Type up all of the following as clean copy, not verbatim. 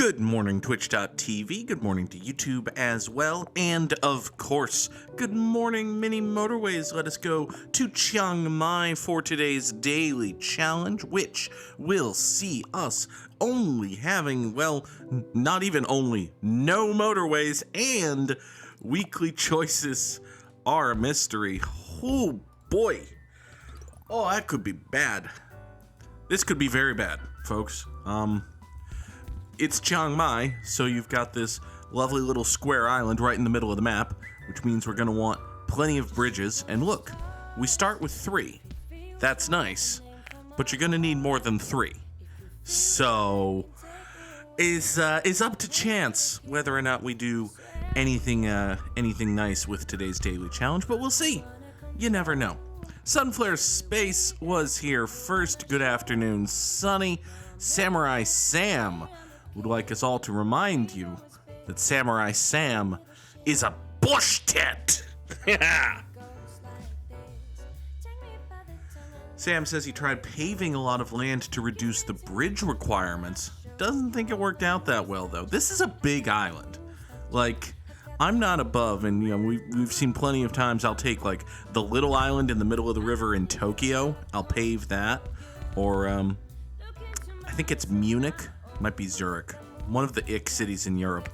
Good morning, Twitch.tv. Good morning to YouTube as well. And of course, good morning, Mini Motorways. Let us go to Chiang Mai for today's daily challenge, which will see us only having, well, not even only, no motorways, and weekly choices are a mystery. Oh boy. Oh, that could be bad. This could be very bad, folks. It's Chiang Mai, so you've got this lovely little square island right in the middle of the map, which means we're going to want plenty of bridges. And look, we start with 3. That's nice, but you're going to need more than 3. So, is up to chance whether or not we do anything nice with today's daily challenge, but we'll see. You never know. Sunflare Space was here first. Good afternoon, Sunny. Samurai Sam would like us all to remind you that Samurai Sam is a bush tit. Sam says he tried paving a lot of land to reduce the bridge requirements. Doesn't think it worked out that well, though. This is a big island. Like, I'm not above, and we've seen plenty of times I'll take like the little island in the middle of the river in Tokyo. I'll pave that, or I think it's Munich. Might be Zurich. One of the ick cities in Europe.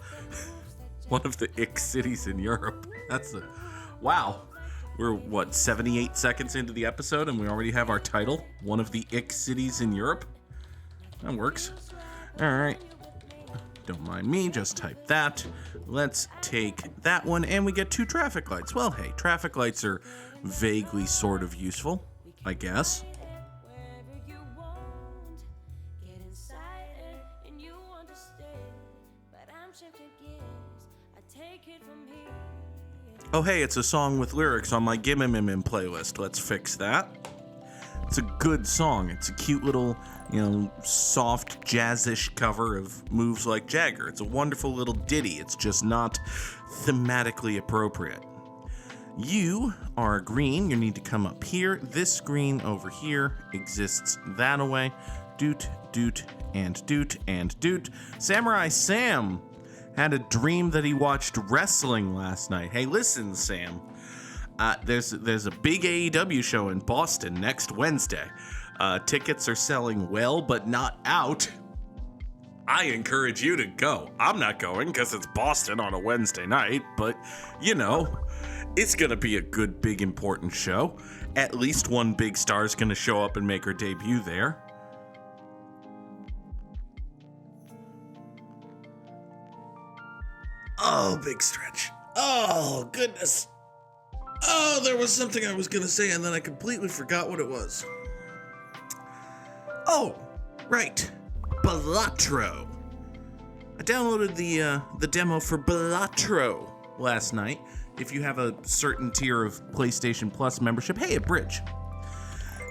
One of the ick cities in Europe. That's the... Wow. We're, 78 seconds into the episode and we already have our title? One of the ick cities in Europe? That works. Alright. Don't mind me, just type that. Let's take that one and we get 2 traffic lights. Well, hey, traffic lights are vaguely sort of useful, I guess. Oh hey, it's a song with lyrics on my Gimmimimim playlist. Let's fix that. It's a good song. It's a cute little, soft jazzish cover of Moves Like Jagger. It's a wonderful little ditty. It's just not thematically appropriate. You are green. You need to come up here. This screen over here exists that away. Doot, doot, and doot, and doot. Samurai Sam had a dream that he watched wrestling last night. Hey, listen, Sam. There's a big AEW show in Boston next Wednesday. Tickets are selling well, but not out. I encourage you to go. I'm not going because it's Boston on a Wednesday night, but, it's going to be a good, big, important show. At least one big star is going to show up and make her debut there. Oh, big stretch. Oh, goodness. Oh, there was something I was going to say, and then I completely forgot what it was. Oh, right. Balatro. I downloaded the demo for Balatro last night. If you have a certain tier of PlayStation Plus membership, hey, a bridge.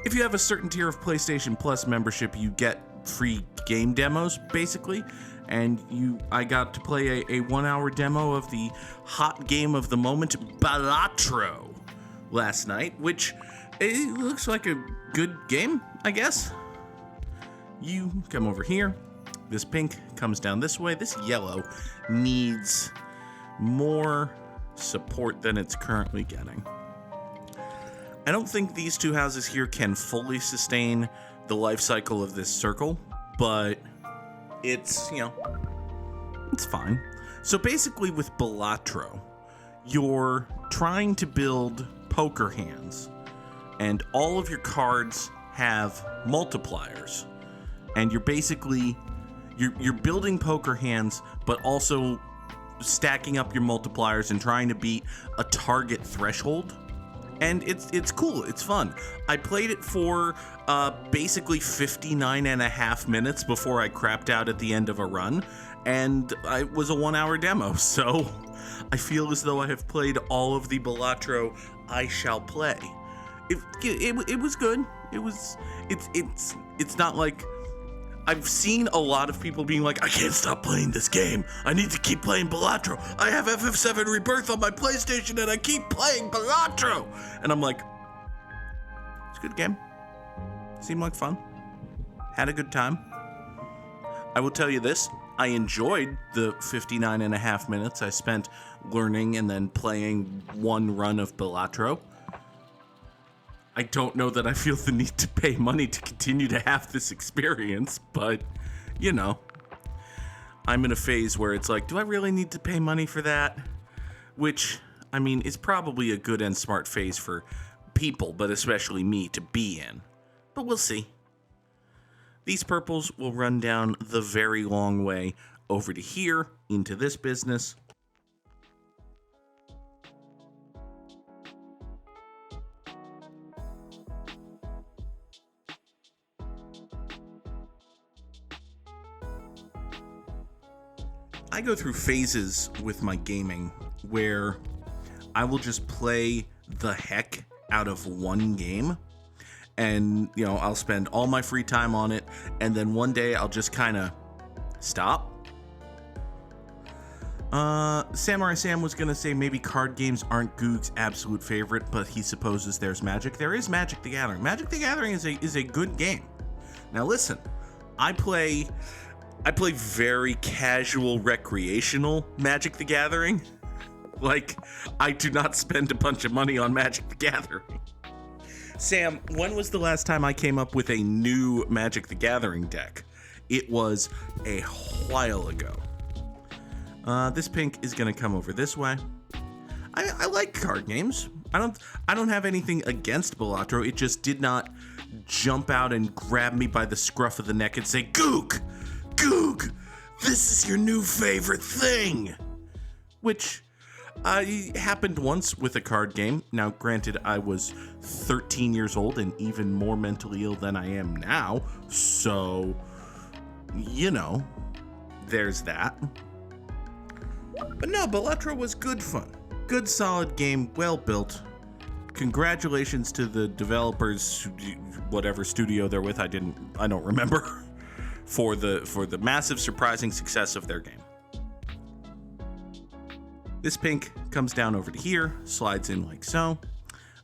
If you have a certain tier of PlayStation Plus membership, you get free game demos, basically. And I got to play a 1-hour demo of the hot game of the moment, Balatro, last night, which it looks like a good game, I guess. You come over here. This pink comes down this way. This yellow needs more support than it's currently getting. I don't think these 2 houses here can fully sustain the life cycle of this circle, but it's, it's fine. So basically with Balatro, you're trying to build poker hands, and all of your cards have multipliers. And you're basically, you're building poker hands, but also stacking up your multipliers and trying to beat a target threshold. And it's cool. It's fun. I played it for basically 59 and a half minutes before I crapped out at the end of a run, and it was a 1-hour demo, so I feel as though I have played all of the Balatro I shall play. It was good. It's not like... I've seen a lot of people being like, I can't stop playing this game. I need to keep playing Balatro. I have FF7 Rebirth on my PlayStation and I keep playing Balatro. And I'm like, it's a good game. Seemed like fun. Had a good time. I will tell you this. I enjoyed the 59 and a half minutes I spent learning and then playing one run of Balatro. I don't know that I feel the need to pay money to continue to have this experience, but, you know, I'm in a phase where it's like, do I really need to pay money for that? Which, I mean, is probably a good and smart phase for people, but especially me, to be in. But we'll see. These purples will run down the very long way over to here, into this business. I go through phases with my gaming where I will just play the heck out of one game. And, you know, I'll spend all my free time on it, and then one day I'll just kind of stop. Samurai Sam was going to say maybe card games aren't Goog's absolute favorite, but he supposes there's Magic. There is Magic the Gathering. Magic the Gathering is a good game. Now listen, I play very casual, recreational Magic the Gathering. Like, I do not spend a bunch of money on Magic the Gathering. Sam, when was the last time I came up with a new Magic the Gathering deck? It was a while ago. This pink is gonna come over this way. I like card games. I don't have anything against Balatro. It just did not jump out and grab me by the scruff of the neck and say, Goog, this is your new favorite thing. Which happened once with a card game. Now, granted, I was 13 years old and even more mentally ill than I am now. So, you know, there's that. But no, Balatro was good fun. Good, solid game, well built. Congratulations to the developers, whatever studio they're with. I don't remember, for the massive, surprising success of their game. This pink comes down over to here, slides in like so.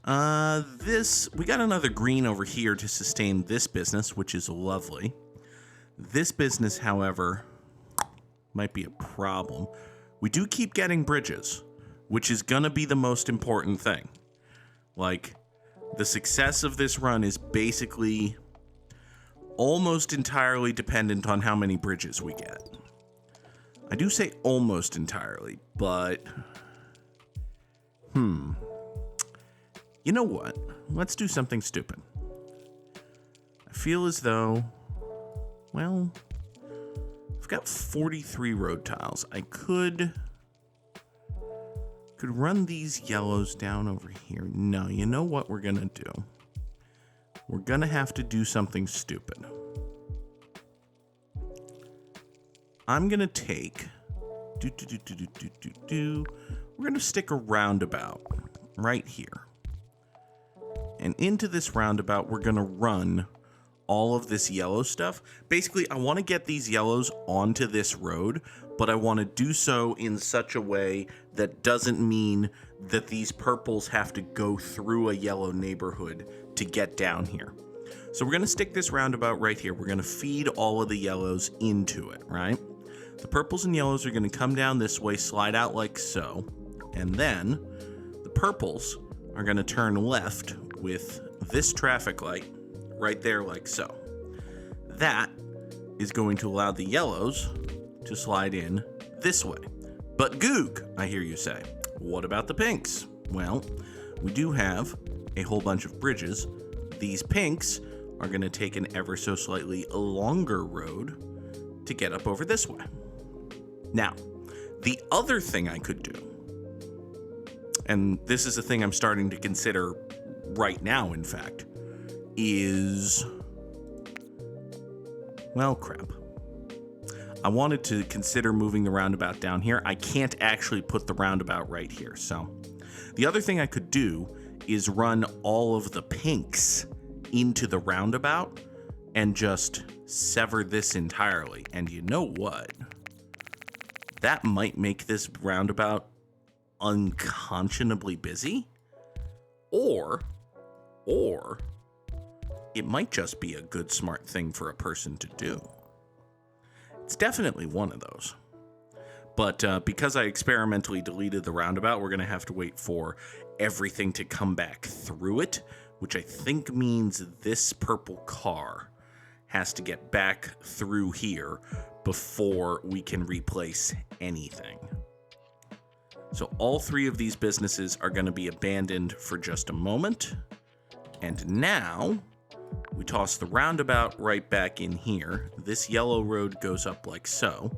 We got another green over here to sustain this business, which is lovely. This business, however, might be a problem. We do keep getting bridges, which is gonna be the most important thing. Like, the success of this run is basically almost entirely dependent on how many bridges we get. I do say almost entirely, but you know what? Let's do something stupid. I feel as though, well, I've got 43 road tiles. I could run these yellows down over here. No, you know what we're gonna do? We're gonna have to do something stupid. I'm gonna take we're gonna stick a roundabout right here. And into this roundabout, we're gonna run all of this yellow stuff. Basically, I want to get these yellows onto this road, but I want to do so in such a way that doesn't mean that these purples have to go through a yellow neighborhood to get down here. So we're going to stick this roundabout right here. We're going to feed all of the yellows into it, right? The purples and yellows are going to come down this way, slide out like so, and then the purples are going to turn left with this traffic light right there like so. That is going to allow the yellows to slide in this way. But Goog, I hear you say, what about the pinks? Well, we do have a whole bunch of bridges. These pinks are going to take an ever so slightly longer road to get up over this way. Now, the other thing I could do, and this is a thing I'm starting to consider right now, in fact, is, well, crap. I wanted to consider moving the roundabout down here. I can't actually put the roundabout right here. So the other thing I could do is run all of the pinks into the roundabout and just sever this entirely. And you know what? That might make this roundabout unconscionably busy. Or it might just be a good, smart thing for a person to do. It's definitely one of those. But because I experimentally deleted the roundabout, we're going to have to wait for everything to come back through it, which I think means this purple car has to get back through here before we can replace anything. So all three of these businesses are going to be abandoned for just a moment. And now we toss the roundabout right back in here. This yellow road goes up like so.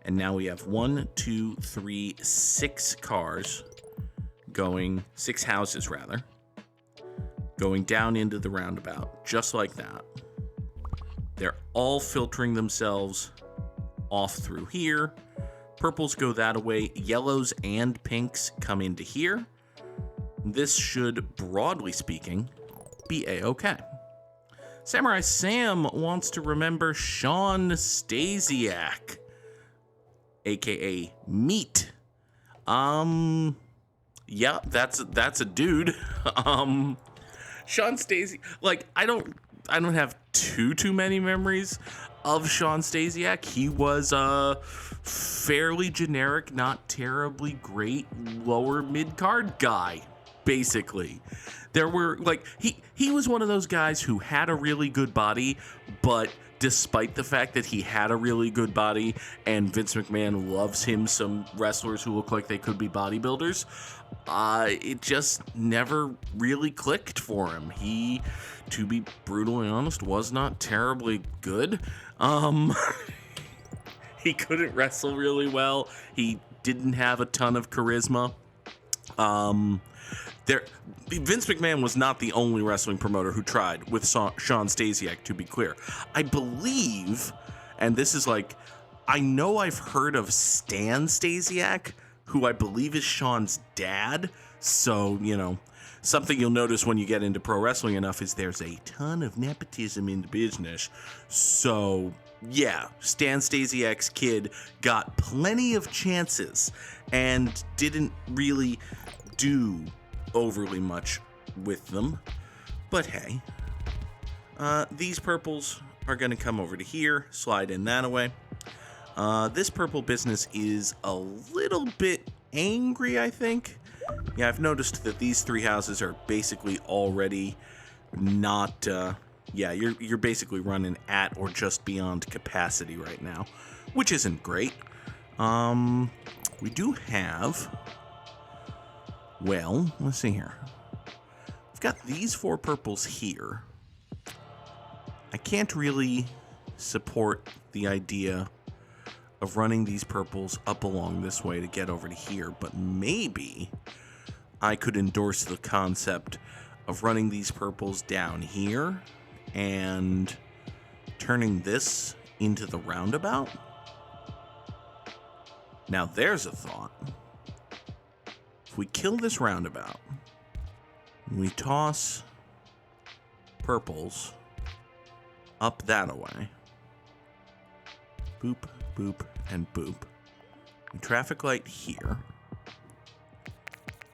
And now we have 1, 2, 3, 6 cars going, 6 houses rather, going down into the roundabout, just like that. They're all filtering themselves off through here. Purples go that way. Yellows and pinks come into here. This should, broadly speaking, be a-okay. Samurai Sam wants to remember Sean Stasiak, aka Meat. Yeah, that's a dude. Sean Stasiak, like, I don't have too many memories of Sean Stasiak. He was a fairly generic, not terribly great lower mid-card guy, basically. There were, like, he was one of those guys who had a really good body, but despite the fact that he had a really good body and Vince McMahon loves him some wrestlers who look like they could be bodybuilders, it just never really clicked for him. He, to be brutally honest, was not terribly good. He couldn't wrestle really well. He didn't have a ton of charisma. Vince McMahon was not the only wrestling promoter who tried with Sean Stasiak, to be clear. I believe, and this is like, I know I've heard of Stan Stasiak, who I believe is Sean's dad. So, you know, something you'll notice when you get into pro wrestling enough is there's a ton of nepotism in the business. So, yeah, Stan Stasiak's kid got plenty of chances and didn't really do overly much with them. But hey, these purples are going to come over to here, slide in that away. This purple business is a little bit angry, I think. Yeah, I've noticed that these 3 houses are basically already not, yeah, you're basically running at or just beyond capacity right now, which isn't great. We do have, well, let's see here. We've got these 4 purples here. I can't really support the idea of running these purples up along this way to get over to here, but maybe I could endorse the concept of running these purples down here and turning this into the roundabout. Now there's a thought. If we kill this roundabout, we toss purples up that way. Boop, boop, and boop. We traffic light here.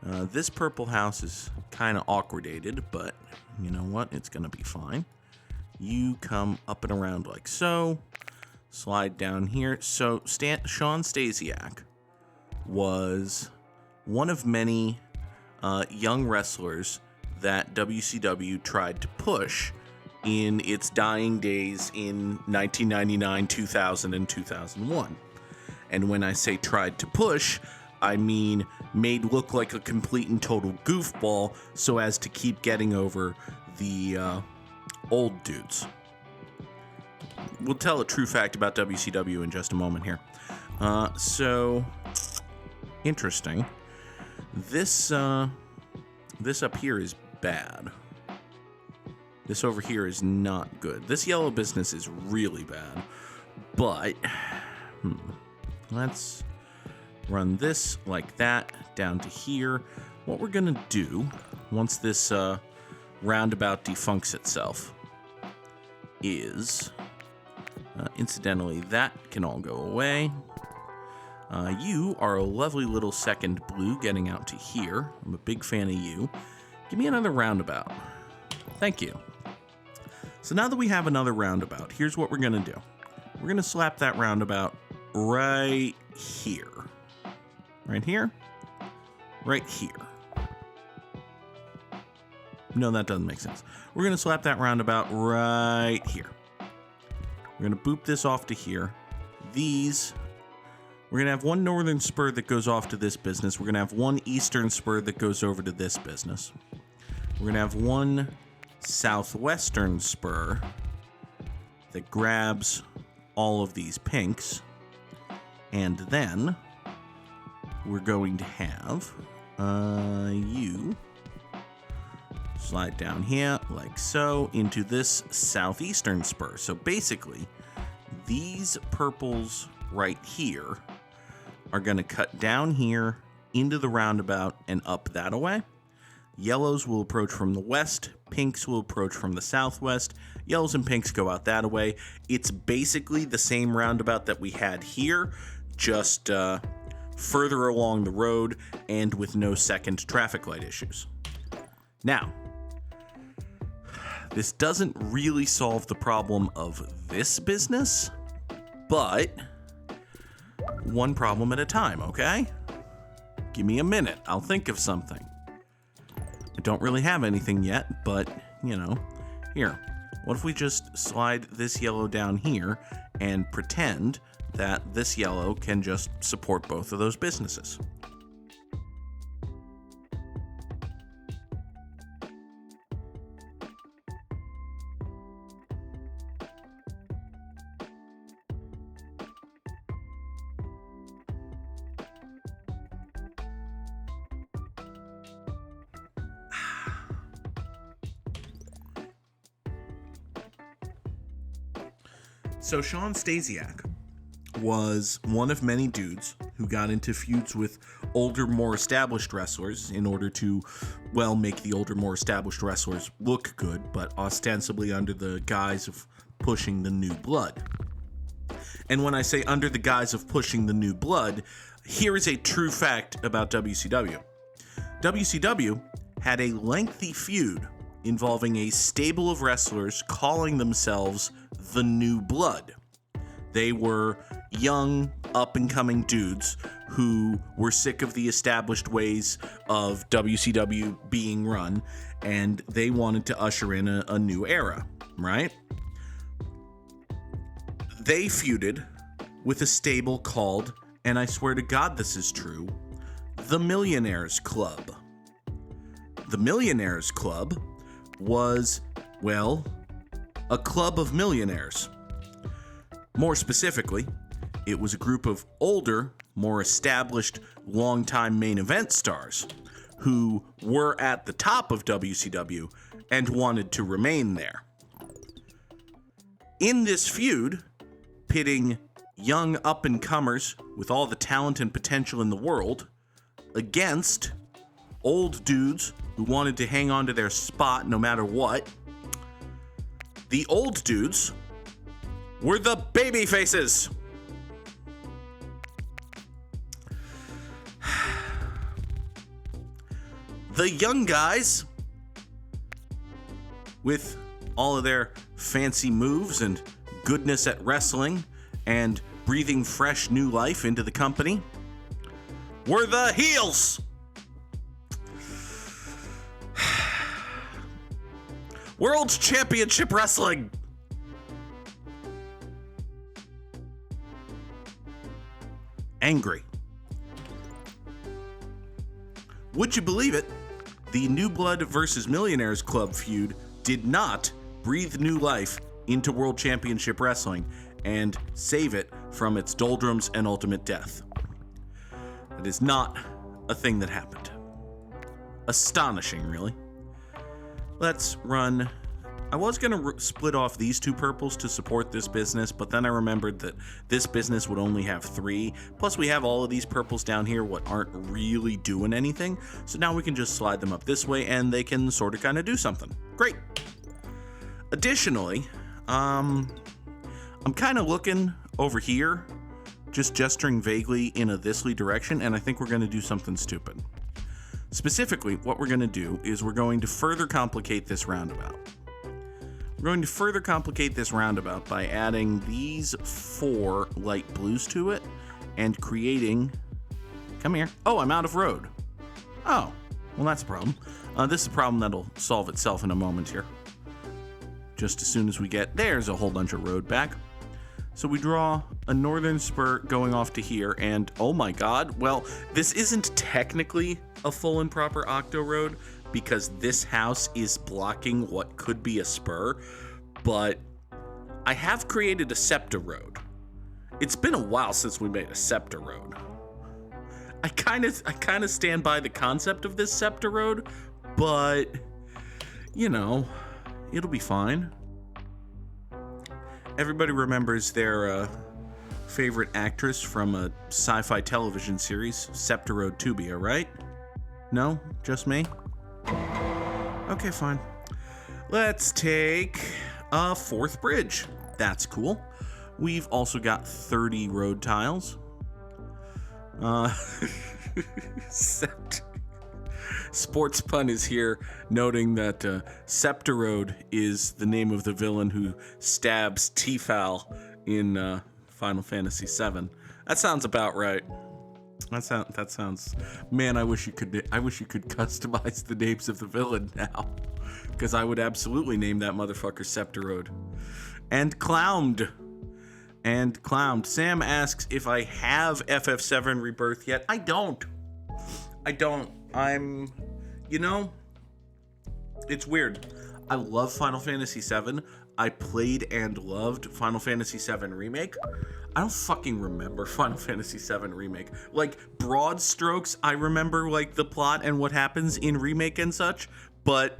This purple house is kind of awkwardated, but you know what? It's going to be fine. You come up and around like so. Slide down here. So Sean Stasiak was one of many young wrestlers that WCW tried to push in its dying days in 1999, 2000, and 2001. And when I say tried to push, I mean made look like a complete and total goofball so as to keep getting over the old dudes. We'll tell a true fact about WCW in just a moment here. So, interesting. This up here is bad. This over here is not good. This yellow business is really bad. But, let's run this like that down to here. What we're going to do, once this roundabout defuncts itself, is, incidentally, that can all go away. You are a lovely little second blue getting out to here. I'm a big fan of you. Give me another roundabout. Thank you. So now that we have another roundabout, here's what we're going to do. we're going to slap that roundabout right here. Right here? Right here. No, that doesn't make sense. We're going to slap that roundabout right here. We're going to boop this off to here. These, we're going to have one northern spur that goes off to this business. We're going to have one eastern spur that goes over to this business. We're going to have one southwestern spur that grabs all of these pinks. And then we're going to have you slide down here like so into this southeastern spur. So basically, these purples right here are going to cut down here into the roundabout and up that away. Yellows will approach from the west, pinks will approach from the southwest, yellows and pinks go out that away. It's basically the same roundabout that we had here, just further along the road and with no second traffic light issues. Now, this doesn't really solve the problem of this business, but one problem at a time, okay? Give me a minute, I'll think of something. I don't really have anything yet, but, you know, here. What if we just slide this yellow down here and pretend that this yellow can just support both of those businesses? So Sean Stasiak was one of many dudes who got into feuds with older, more established wrestlers in order to, well, make the older, more established wrestlers look good, but ostensibly under the guise of pushing the new blood. And when I say under the guise of pushing the new blood, here is a true fact about WCW. WCW had a lengthy feud involving a stable of wrestlers calling themselves the New Blood. They were young, up-and-coming dudes who were sick of the established ways of WCW being run, and they wanted to usher in a new era, right? They feuded with a stable called, and I swear to God this is true, the Millionaires Club. The Millionaires Club was, well, a club of millionaires. More specifically, it was a group of older, more established, longtime main event stars who were at the top of WCW and wanted to remain there. In this feud, pitting young up-and-comers with all the talent and potential in the world against old dudes who wanted to hang on to their spot no matter what, the old dudes were the baby faces. The young guys, with all of their fancy moves and goodness at wrestling and breathing fresh new life into the company, were the heels. World Championship Wrestling. Angry. Would you believe it? The New Blood versus Millionaires Club feud did not breathe new life into World Championship Wrestling and save it from its doldrums and ultimate death. That is not a thing that happened. Astonishing, really. Let's run. I was going to split off these two purples to support this business, but then I remembered that this business would only have 3. Plus, we have all of these purples down here what aren't really doing anything. So now we can just slide them up this way and they can sort of kind of do something. Great. Additionally, I'm kind of looking over here, just gesturing vaguely in a thisly direction, and I think we're going to do something stupid. Specifically, what we're going to do is we're going to further complicate this roundabout. We're going to further complicate this roundabout by adding these 4 light blues to it and creating... Come here. Oh, I'm out of road. Oh, well, that's a problem. This is a problem that'll solve itself in a moment here. Just as soon as we get... There's a whole bunch of road back. So we draw a northern spur going off to here, and oh my god, well, this isn't technically a full and proper octo road because this house is blocking what could be a spur, but I have created a SEPTA road. It's been a while since we made a SEPTA road. I kind of stand by the concept of this SEPTA road, but you know, it'll be fine. Everybody remembers their favorite actress from a sci-fi television series, SEPTA Road Tubia, right? No? Just me? Okay, fine. Let's take a 4th bridge. That's cool. We've also got 30 road tiles. Sports Pun is here, noting that SEPTA Road is the name of the villain who stabs Tefal in Final Fantasy VII. That sounds about right. That sounds. Man, I wish you could customize the names of the villain now, because I would absolutely name that motherfucker SEPTA Road. And clowned. Sam asks if I have FF7 Rebirth yet. I don't. You know, it's weird. I love Final Fantasy VII. I played and loved Final Fantasy VII Remake. I don't fucking remember Final Fantasy VII Remake. Like, broad strokes, I remember, like, the plot and what happens in Remake and such, but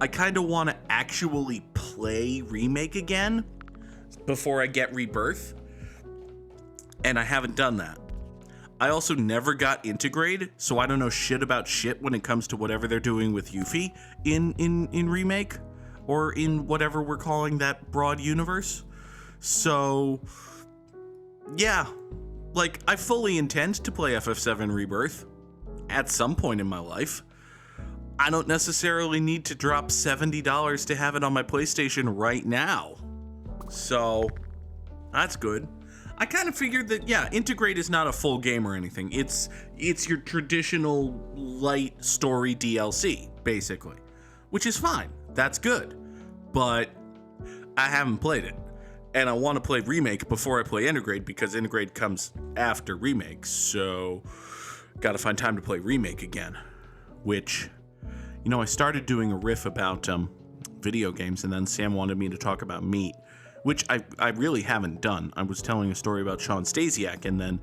I kind of want to actually play Remake again before I get Rebirth, and I haven't done that. I also never got Integrate, so I don't know shit about shit when it comes to whatever they're doing with Yuffie in Remake, or in whatever we're calling that broad universe. So, yeah, like, I fully intend to play FF7 Rebirth at some point in my life. I don't necessarily need to drop $70 to have it on my PlayStation right now. So, that's good. I kind of figured that, yeah, Integrate is not a full game or anything. It's your traditional light story DLC, basically, which is fine. That's good. But I haven't played it, and I want to play Remake before I play Integrate because Integrate comes after Remake, so gotta find time to play Remake again, which, you know, I started doing a riff about video games, and then Sam wanted me to talk about meat, which I really haven't done. I was telling a story about Sean Stasiak, and then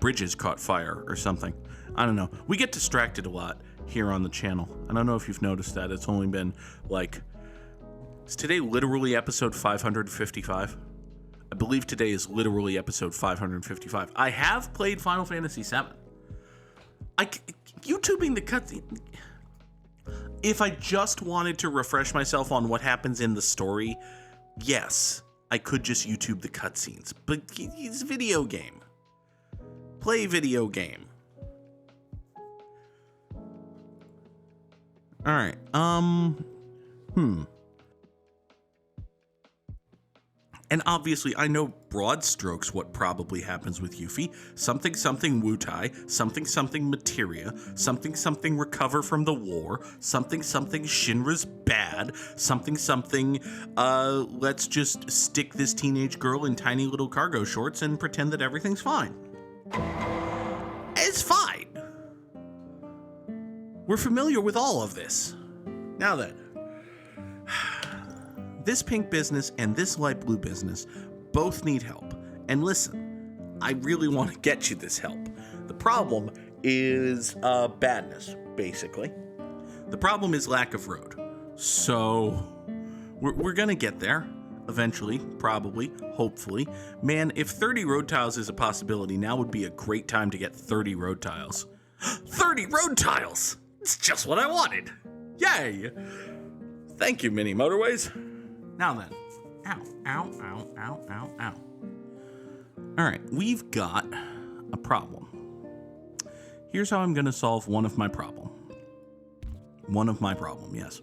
bridges caught fire or something. I don't know. We get distracted a lot here on the channel. I don't know if you've noticed that. It's only been, like... Is today literally episode 555? I believe today is literally episode 555. I have played Final Fantasy VII. YouTubing the cutscene... If I just wanted to refresh myself on what happens in the story, yes, I could just YouTube the cutscenes. But it's a video game. Play video game. Alright, And obviously, I know broad strokes what probably happens with Yuffie. Something something Wutai, something something Materia, something something recover from the war, something something Shinra's bad, something something, let's just stick this teenage girl in tiny little cargo shorts and pretend that everything's fine. It's fine. We're familiar with all of this. Now then. This pink business and this light blue business both need help. And listen, I really want to get you this help. The problem is badness, basically. The problem is lack of road. So we're going to get there eventually, probably, hopefully. Man, if 30 road tiles is a possibility, now would be a great time to get 30 road tiles. 30 road tiles! It's just what I wanted. Yay! Thank you, Mini Motorways. Now then, ow, ow, ow, ow, ow, ow. All right, we've got a problem. Here's how I'm going to solve one of my problem. One of my problem, yes.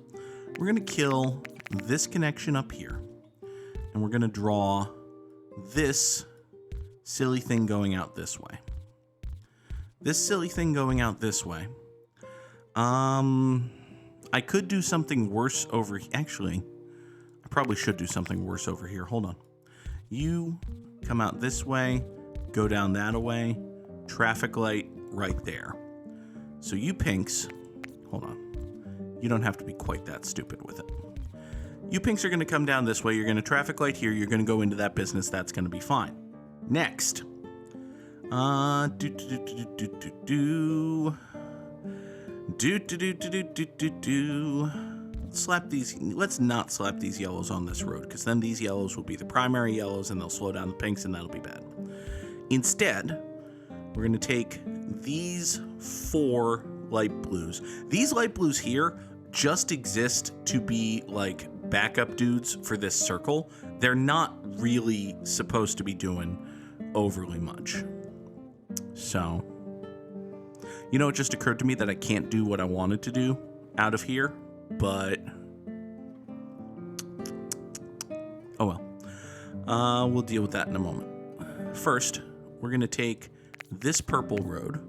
We're going to kill this connection up here. And we're going to draw this silly thing going out this way. This silly thing going out this way. I could do something worse over here. Actually, I probably should do something worse over here. Hold on. You come out this way, go down that way, traffic light right there. So you pinks, hold on. You don't have to be quite that stupid with it. You pinks are going to come down this way. You're going to traffic light here. You're going to go into that business. That's going to be fine. Next. Slap these. Let's not slap these yellows on this road, because then these yellows will be the primary yellows and they'll slow down the pinks, and that'll be bad. Instead, we're going to take these 4 light blues. These light blues here just exist to be like backup dudes for this circle. They're not really supposed to be doing overly much. So, you know, it just occurred to me that I can't do what I wanted to do out of here, but oh well. We'll deal with that in a moment. First, we're going to take this purple road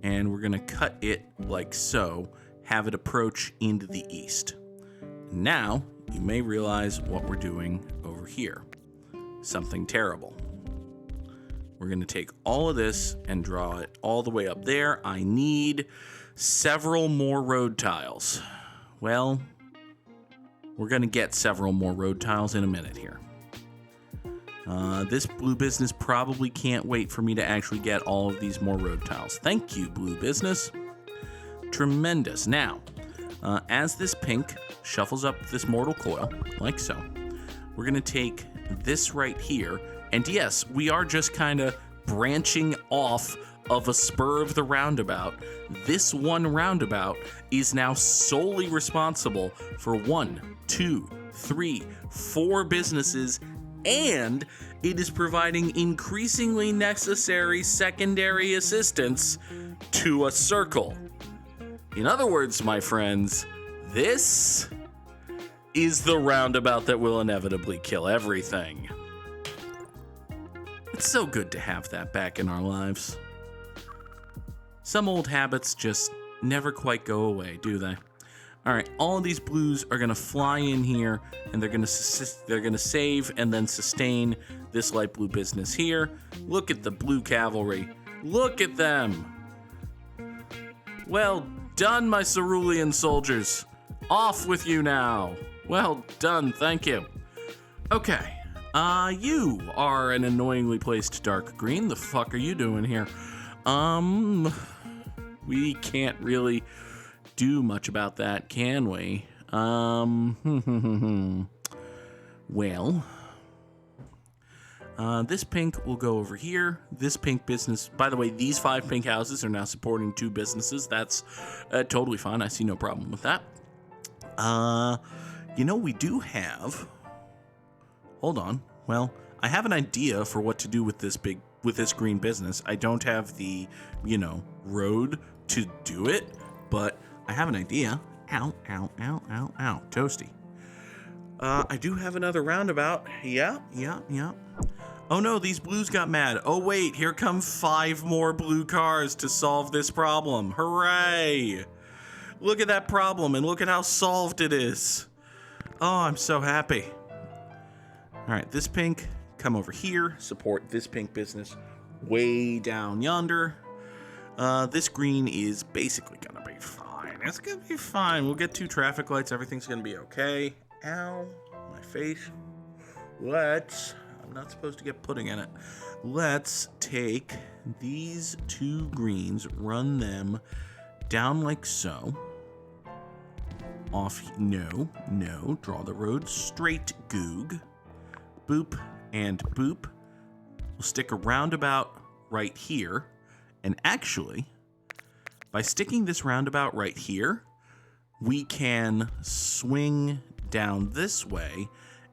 and we're going to cut it like so, have it approach into the east. Now, you may realize what we're doing over here. Something terrible. We're going to take all of this and draw it all the way up there. I need several more road tiles. Well, we're going to get several more road tiles in a minute here. This blue business probably can't wait for me to actually get all of these more road tiles. Thank you, blue business. Tremendous. Now, as this pink shuffles up this mortal coil, like so, we're going to take this right here. And yes, we are just kind of branching off of a spur of the roundabout. This one roundabout is now solely responsible for 1, 2, 3, 4 businesses, and it is providing increasingly necessary secondary assistance to a circle. In other words, my friends, this is the roundabout that will inevitably kill everything. It's so good to have that back in our lives. Some old habits just never quite go away, do they? All right, all of these blues are going to fly in here, and they're going to save and then sustain this light blue business here. Look at the blue cavalry. Look at them. Well done, my cerulean soldiers. Off with you now. Well done, thank you. Okay, you are an annoyingly placed dark green. The fuck are you doing here? We can't really do much about that, can we? Well, this pink will go over here. This pink business, by the way, these 5 pink houses are now supporting 2 businesses. That's totally fine. I see no problem with that. You know, we do have, hold on. Well, I have an idea for what to do with this green business. I don't have the, road to do it, but I have an idea. Ow, ow, ow, ow, ow. Toasty. I do have another roundabout. Yeah. Oh no, these blues got mad. Oh wait, here come 5 more blue cars to solve this problem. Hooray! Look at that problem and look at how solved it is. Oh, I'm so happy. All right, this pink, come over here. Support this pink business way down yonder. This green is basically gonna be fine. It's gonna be fine. We'll get 2 traffic lights. Everything's gonna be okay. Ow, my face. I'm not supposed to get pudding in it. Let's take these 2 greens, run them down like so. Off, no, draw the road straight, Goog. Boop and boop. We'll stick a roundabout right here. And actually, by sticking this roundabout right here, we can swing down this way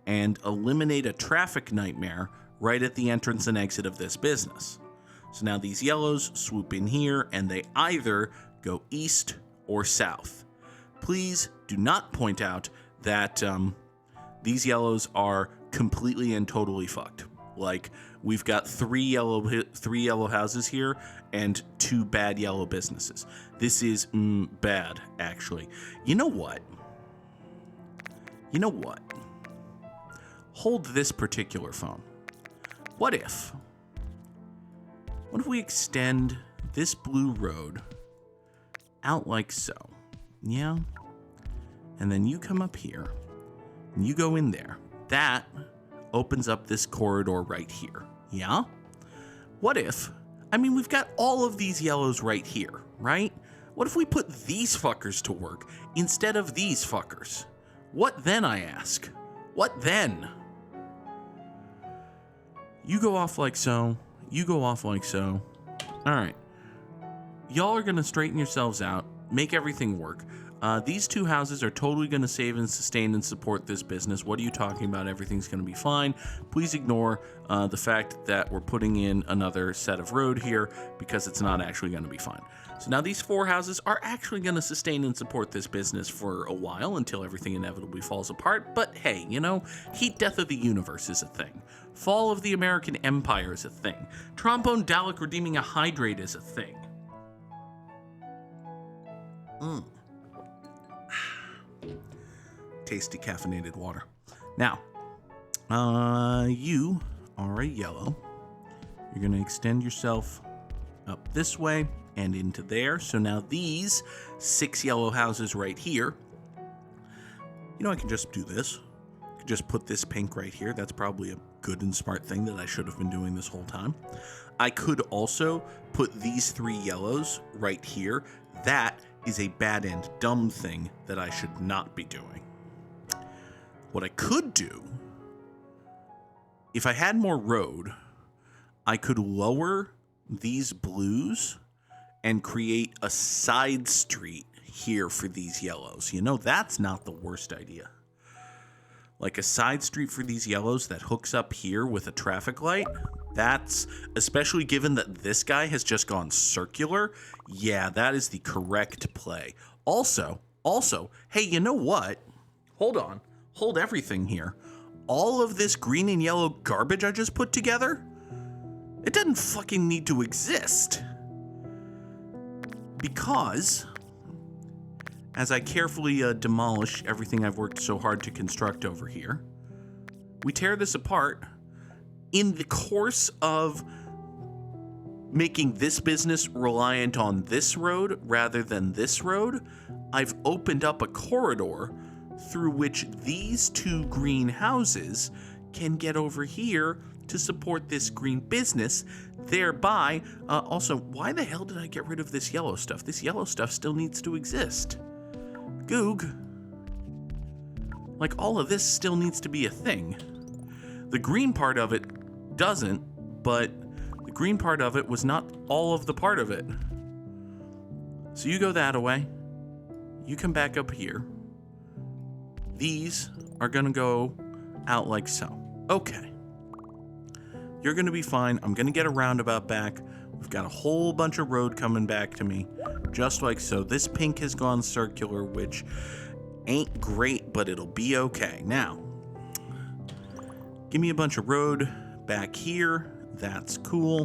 and eliminate a traffic nightmare right at the entrance and exit of this business. So now these yellows swoop in here and they either go east or south. Please do not point out that these yellows are completely and totally fucked. Like, we've got three yellow houses here and 2 bad yellow businesses. This is bad, actually. You know what? Hold this particular phone. What if we extend this blue road out like so? Yeah? And then you come up here and you go in there. That opens up this corridor right here. Yeah? What if, we've got all of these yellows right here, right? What if we put these fuckers to work instead of these fuckers? What then, I ask? What then? You go off like so. You go off like so. All right. Y'all are going to straighten yourselves out, make everything work. These 2 houses are totally going to save and sustain and support this business. What are you talking about? Everything's going to be fine. Please ignore the fact that we're putting in another set of road here because it's not actually going to be fine. So now these 4 houses are actually going to sustain and support this business for a while until everything inevitably falls apart. But hey, heat death of the universe is a thing. Fall of the American Empire is a thing. Trombone Dalek redeeming a hydrate is a thing. Tasty caffeinated water. Now, you are a yellow. You're going to extend yourself up this way and into there. So now these 6 yellow houses right here, I can just do this. I can just put this pink right here. That's probably a good and smart thing that I should have been doing this whole time. I could also put these 3 yellows right here. That is a bad and dumb thing that I should not be doing. What I could do, if I had more road, I could lower these blues and create a side street here for these yellows. That's not the worst idea. Like a side street for these yellows that hooks up here with a traffic light. That's, especially given that this guy has just gone circular. Yeah, that is the correct play. Also, hey, you know what? Hold on. Hold everything here. All of this green and yellow garbage I just put together, it doesn't fucking need to exist. Because as I carefully demolish everything I've worked so hard to construct over here, we tear this apart. In the course of making this business reliant on this road rather than this road, I've opened up a corridor through which these 2 green houses can get over here to support this green business, thereby, also, why the hell did I get rid of this yellow stuff? This yellow stuff still needs to exist. Goog. Like, all of this still needs to be a thing. The green part of it doesn't, but the green part of it was not all of the part of it. So you go that away. You come back up here. These are going to go out like so. Okay. You're going to be fine. I'm going to get a roundabout back. We've got a whole bunch of road coming back to me. Just like so. This pink has gone circular, which ain't great, but it'll be okay. Now, give me a bunch of road back here. That's cool.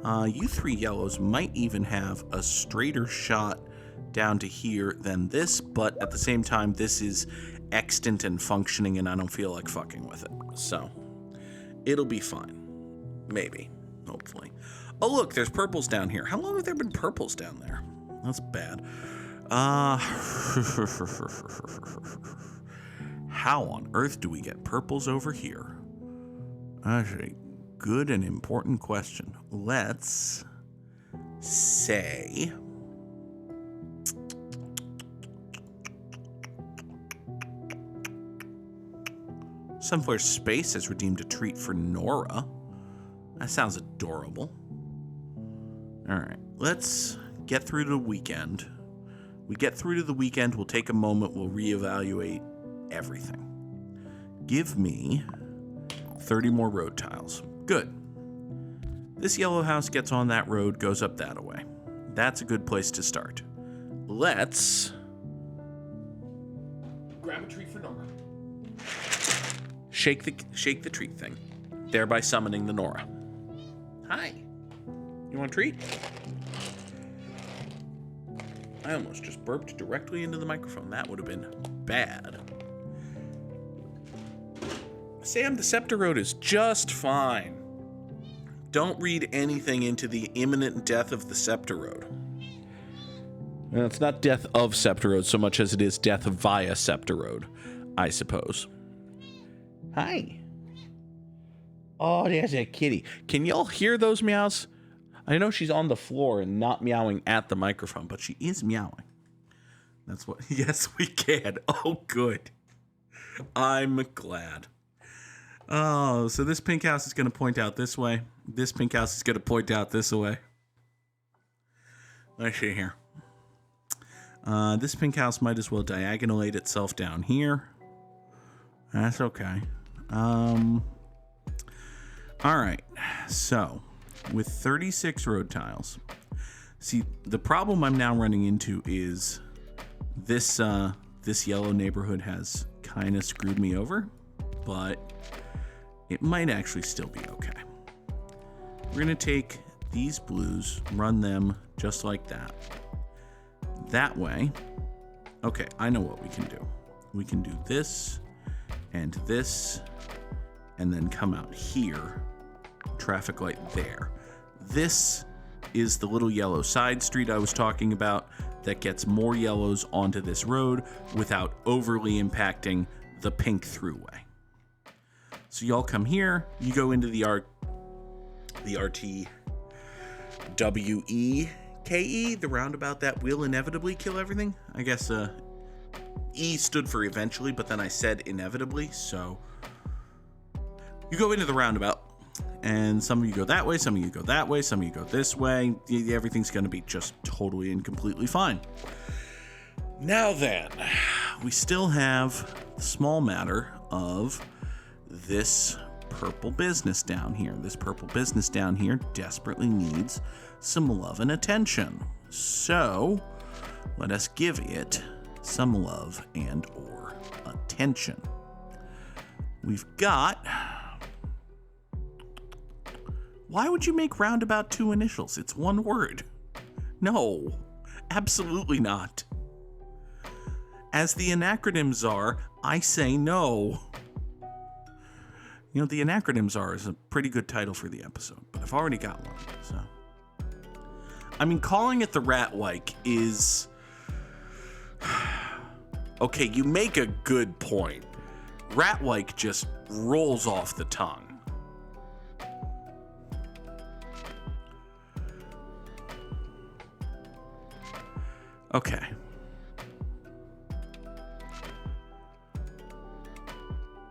You 3 yellows might even have a straighter shot down to here than this, but at the same time, this is extant and functioning, and I don't feel like fucking with it. So, it'll be fine. Maybe. Hopefully. Oh, look, there's purples down here. How long have there been purples down there? That's bad. How on earth do we get purples over here? That's a good and important question. Let's say... Sunflare Space has redeemed a treat for Nora. That sounds adorable. Alright, let's get through to the weekend. We get through to the weekend, we'll take a moment, we'll reevaluate everything. Give me 30 more road tiles. Good. This yellow house gets on that road, goes up that way. That's a good place to start. Let's grab a tree for Nora. shake the treat thing, thereby summoning the Nora. Hi. You want a treat? I almost just burped directly into the microphone. That would have been bad. Sam, the Septorode is just fine. Don't read anything into the imminent death of the Septorode. Well, it's not death of Septorode so much as it is death via Septorode, I suppose. Hi. Oh, there's a kitty. Can y'all hear those meows? I know she's on the floor and not meowing at the microphone, but she is meowing. That's what... Yes, we can. Oh, good. I'm glad. Oh, so this pink house is going to point out this way. This pink house is going to point out this way. Let's see here. This pink house might as well diagonalate itself down here. That's okay. All right. So, with 36 road tiles. See, the problem I'm now running into is this yellow neighborhood has kind of screwed me over, but it might actually still be okay. We're going to take these blues, run them just like that. That way, okay, I know what we can do. We can do this, and then come out here, traffic light there. This is the little yellow side street I was talking about that gets more yellows onto this road without overly impacting the pink throughway. So y'all come here, you go into the RTWE. KE, the roundabout that will inevitably kill everything. I guess E stood for eventually, but then I said inevitably, so you go into the roundabout, and some of you go that way, some of you go that way, some of you go this way. Everything's going to be just totally and completely fine. Now then, we still have the small matter of this purple business down here. This purple business down here desperately needs some love and attention. So, let us give it some love and or attention. We've got... Why would you make roundabout 2 initials? It's one word. No, absolutely not. As the anacronym czar, I say no. You know, the anacronym czar is a pretty good title for the episode, but I've already got one, so... I mean, calling it the Rat-like is... Okay, you make a good point. Rat-like just rolls off the tongue. Okay.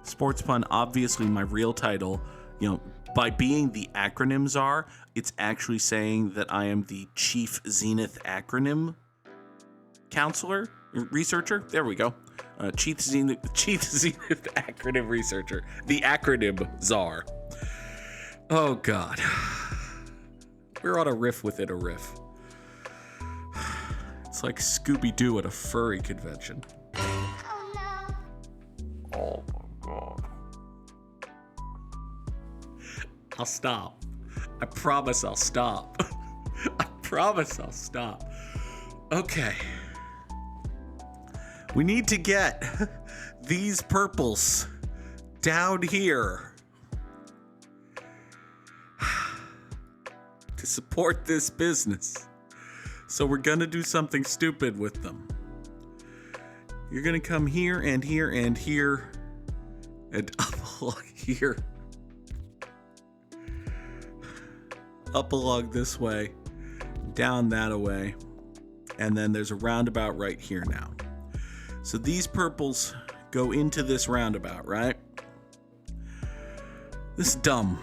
Sports pun, obviously my real title, you know, by being the acronym czar, it's actually saying that I am the Chief Zenith Acronym Counselor, Researcher. There we go. Chief Zenith Acronym Researcher. The acronym czar. Oh, God. We're on a riff within a riff. It's like Scooby-Doo at a furry convention. Oh, no. Oh, my God. I'll stop. I promise I'll stop. I promise I'll stop. Okay. We need to get these purples down here to support this business. So we're gonna do something stupid with them. You're gonna come here and here and here and up along here. Up along this way, down that way, and then there's a roundabout right here now. So these purples go into this roundabout, right? This is dumb.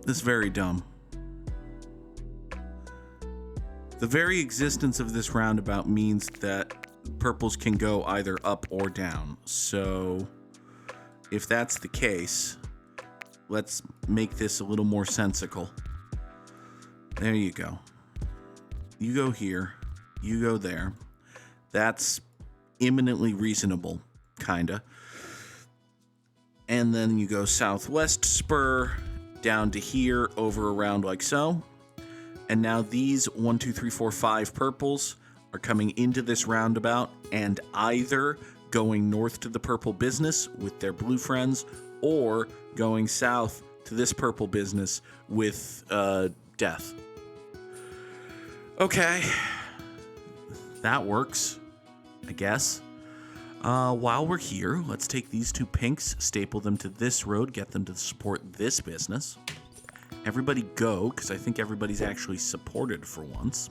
This is very dumb. The very existence of this roundabout means that purples can go either up or down. So if that's the case, let's make this a little more sensical. There you go. You go here. You go there. That's imminently reasonable, kinda. And then you go southwest spur down to here, over around like so. And now these 1, 2, 3, 4, 5 purples are coming into this roundabout and either going north to the purple business with their blue friends or going south to this purple business with death. Okay. That works, I guess. While we're here, let's take these 2 pinks, staple them to this road, get them to support this business. Everybody go, because I think everybody's actually supported for once.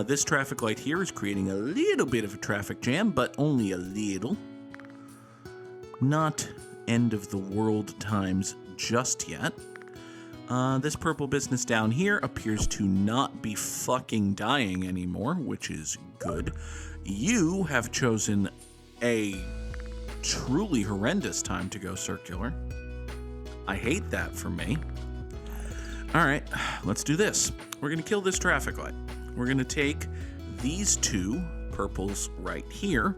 This traffic light here is creating a little bit of a traffic jam, but only a little. Not end of the world times just yet. This purple business down here appears to not be fucking dying anymore, which is good. You have chosen a truly horrendous time to go circular. I hate that for me. All right, let's do this. We're going to kill this traffic light. We're going to take these 2 purples right here,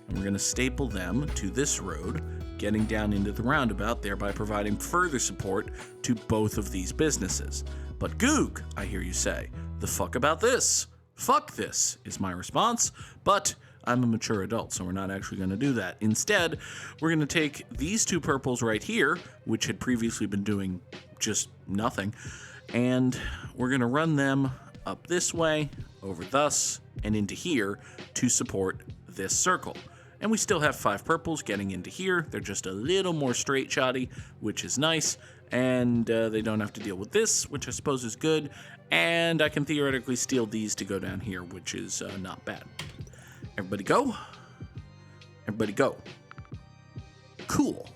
and we're going to staple them to this road, getting down into the roundabout, thereby providing further support to both of these businesses. But Goog, I hear you say, the fuck about this? Fuck this is my response, but I'm a mature adult, so we're not actually going to do that. Instead, we're going to take these 2 purples right here, which had previously been doing just nothing, and we're going to run them up this way, over thus, and into here to support this circle. And we still have 5 purples getting into here. They're just a little more straight-shotty, which is nice, and they don't have to deal with this, which I suppose is good, and I can theoretically steal these to go down here, which is not bad. Everybody go. Everybody go. Cool.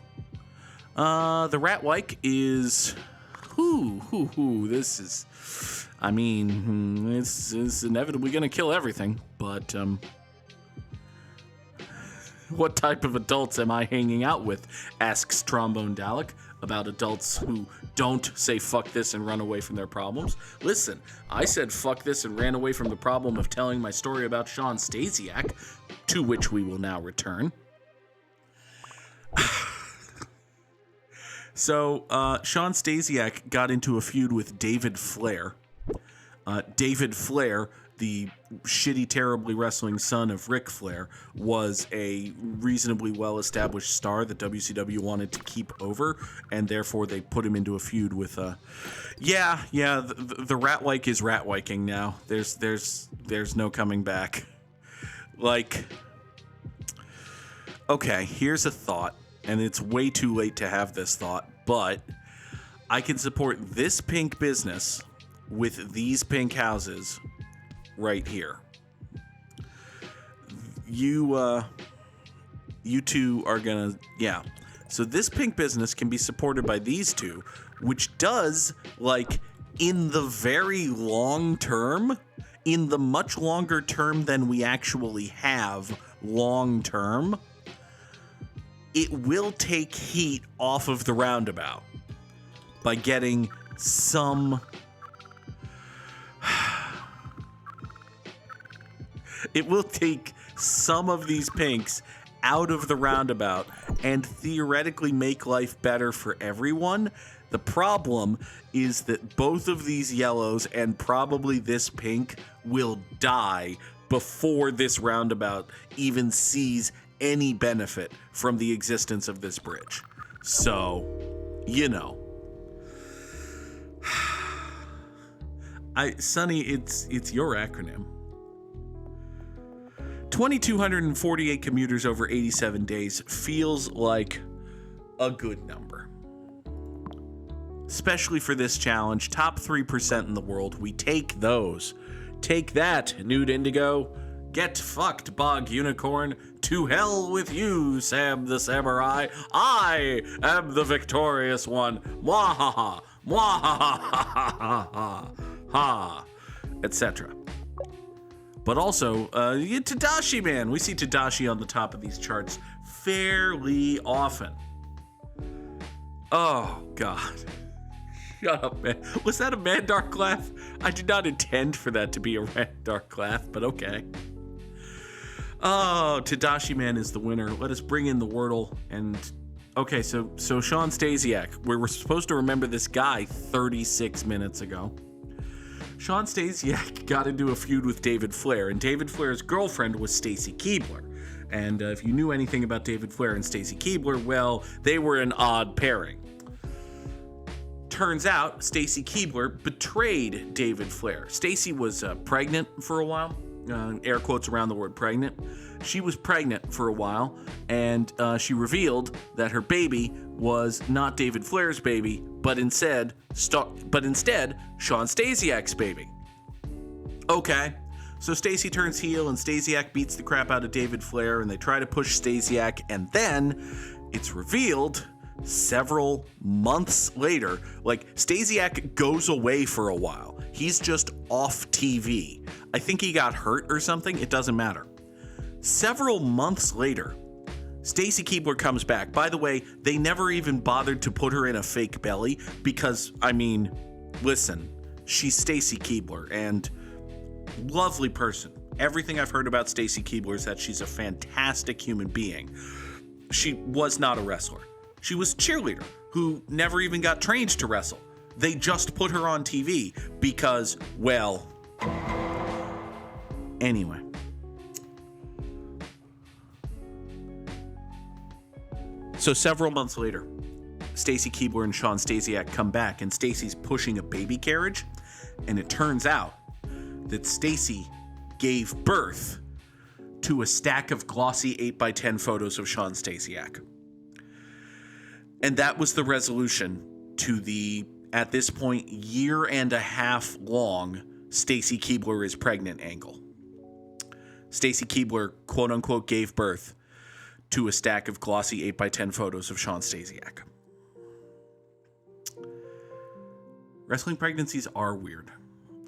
The Ratwike is... this is... I mean, it's inevitably going to kill everything, but... What type of adults am I hanging out with? Asks Trombone Dalek about adults who don't say fuck this and run away from their problems. Listen, I said fuck this and ran away from the problem of telling my story about Sean Stasiak, to which we will now return. So, Sean Stasiak got into a feud with David Flair. David Flair, the shitty, terribly wrestling son of Ric Flair, was a reasonably well-established star that WCW wanted to keep over, and therefore they put him into a feud with the Ratwike is Ratwiking now. There's no coming back. Like, okay, here's a thought, and it's way too late to have this thought, but I can support this pink business with these pink houses right here. You two are gonna, so this pink business can be supported by these 2, which does, like, in the very long term, in the much longer term than we actually have long term, it will take heat off of the roundabout by getting some... It will take some of these pinks out of the roundabout and theoretically make life better for everyone. The problem is that both of these yellows and probably this pink will die before this roundabout even sees any benefit from the existence of this bridge. So, you know. Sonny, it's your acronym. 2,248 commuters over 87 days feels like a good number. Especially for this challenge, top 3% in the world. We take those. Take that, Nude Indigo. Get fucked, Bog Unicorn. To hell with you, Sam the Samurai. I am the victorious one. Mwahaha. Mwahaha. Ha. Etc. But also, Tadashi Man. We see Tadashi on the top of these charts fairly often. Oh, God. Shut up, man. Was that a Mandark laugh? I did not intend for that to be a Mandark laugh, but okay. Oh, Tadashi Man is the winner. Let us bring in the Wordle and Okay, so Sean Stasiak, we were supposed to remember this guy 36 minutes ago. Sean Stasiak got into a feud with David Flair, and David Flair's girlfriend was Stacy Keibler. And if you knew anything about David Flair and Stacy Keibler, well, they were an odd pairing. Turns out Stacy Keibler betrayed David Flair. Stacy was pregnant for a while, air quotes around the word pregnant. She was pregnant for a while, and she revealed that her baby was not David Flair's baby, but instead Sean Stasiak's baby. Okay, so Stacy turns heel, and Stasiak beats the crap out of David Flair, and they try to push Stasiak, and then it's revealed several months later, like, Stasiak goes away for a while. He's just off TV. I think he got hurt or something. It doesn't matter. Several months later, Stacy Keibler comes back. By the way, they never even bothered to put her in a fake belly because, I mean, listen, she's Stacy Keibler and lovely person. Everything I've heard about Stacy Keibler is that she's a fantastic human being. She was not a wrestler. She was a cheerleader who never even got trained to wrestle. They just put her on TV because, well, anyway. So several months later, Stacy Keibler and Sean Stasiak come back, and Stacy's pushing a baby carriage, and it turns out that Stacy gave birth to a stack of glossy 8x10 photos of Sean Stasiak. And that was the resolution to the, at this point, 1.5 year long Stacy Keibler is pregnant angle. Stacy Keibler, quote unquote, gave birth to a stack of glossy 8x10 photos of Sean Stasiak. Wrestling pregnancies are weird.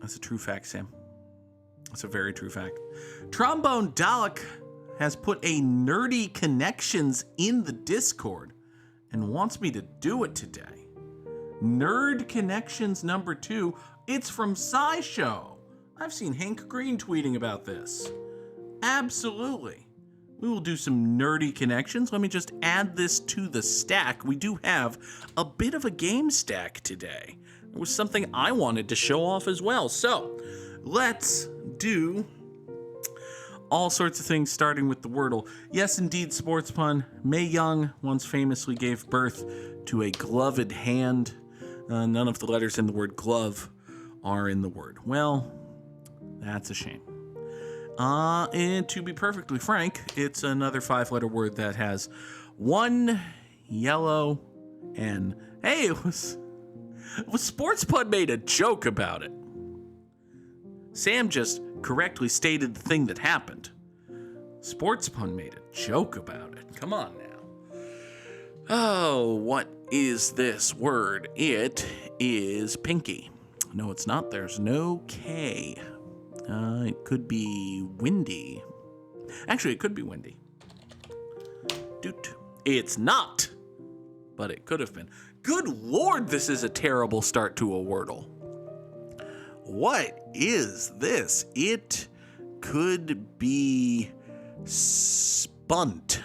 That's a true fact, Sam. That's a very true fact. Trombone Dalek has put a Nerdy Connections in the Discord and wants me to do it today. Nerd Connections number 2. It's from SciShow. I've seen Hank Green tweeting about this. Absolutely. We will do some nerdy connections. Let me just add this to the stack. We do have a bit of a game stack today. It was something I wanted to show off as well. So let's do all sorts of things, starting with the Wordle. Yes, indeed, sports pun. Mae Young once famously gave birth to a gloved hand. None of the letters in the word glove are in the word. Well, that's a shame. And to be perfectly frank, it's another 5-letter word that has one yellow N. Hey, it was Sports Pun made a joke about it. Sam just correctly stated the thing that happened. Sports Pun made a joke about it. Come on now. Oh, what is this word? It is pinky. No, it's not. There's no K. It could be windy. Actually, it could be windy. Doot. It's not, but it could have been. Good Lord, this is a terrible start to a Wordle. What is this? It could be spunt.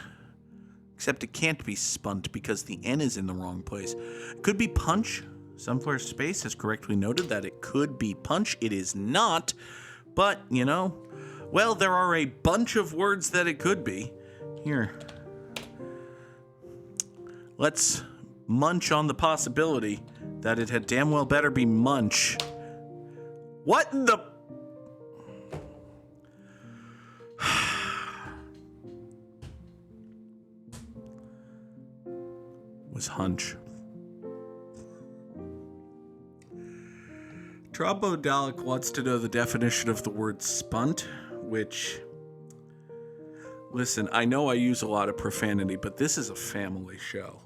Except it can't be spunt because the N is in the wrong place. It could be punch. Sunflower Space has correctly noted that it could be punch. It is not. But, you know, well, there are a bunch of words that it could be. Here. Let's munch on the possibility that it had damn well better be munch. What in the... was hunch. Trombone Dalek wants to know the definition of the word spunt, which, listen, I know I use a lot of profanity, but this is a family show.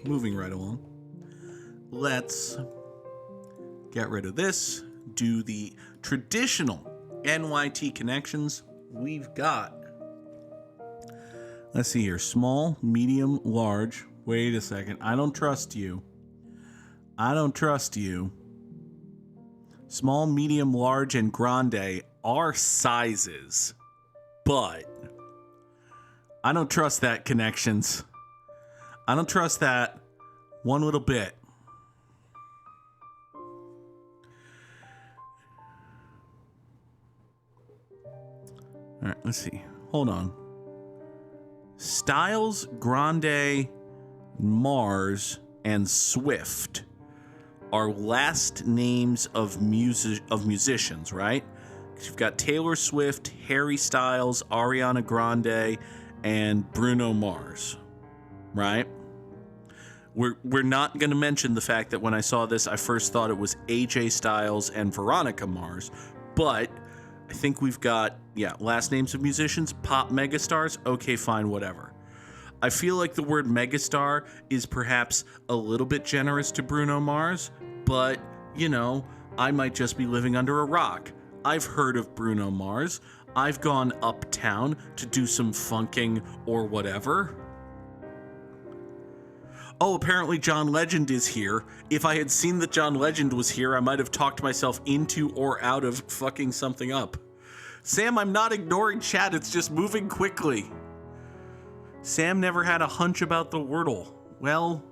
Moving right along. Let's get rid of this, do the traditional NYT connections. We've got, let's see here, small, medium, large. Wait a second. I don't trust you. Small, medium, large, and grande are sizes. But I don't trust that, Connections. I don't trust that one little bit. All right, let's see. Hold on. Styles, Grande, Mars, and Swift are last names of musicians, right? Because you've got Taylor Swift, Harry Styles, Ariana Grande, and Bruno Mars, right? We're not going to mention the fact that when I saw this, I first thought it was AJ Styles and Veronica Mars, but I think we've got, last names of musicians, pop megastars, okay, fine, whatever. I feel like the word megastar is perhaps a little bit generous to Bruno Mars, but, I might just be living under a rock. I've heard of Bruno Mars. I've gone uptown to do some funking or whatever. Oh, apparently John Legend is here. If I had seen that John Legend was here, I might have talked myself into or out of fucking something up. Sam, I'm not ignoring chat, it's just moving quickly. Sam never had a hunch about the Wordle. Well,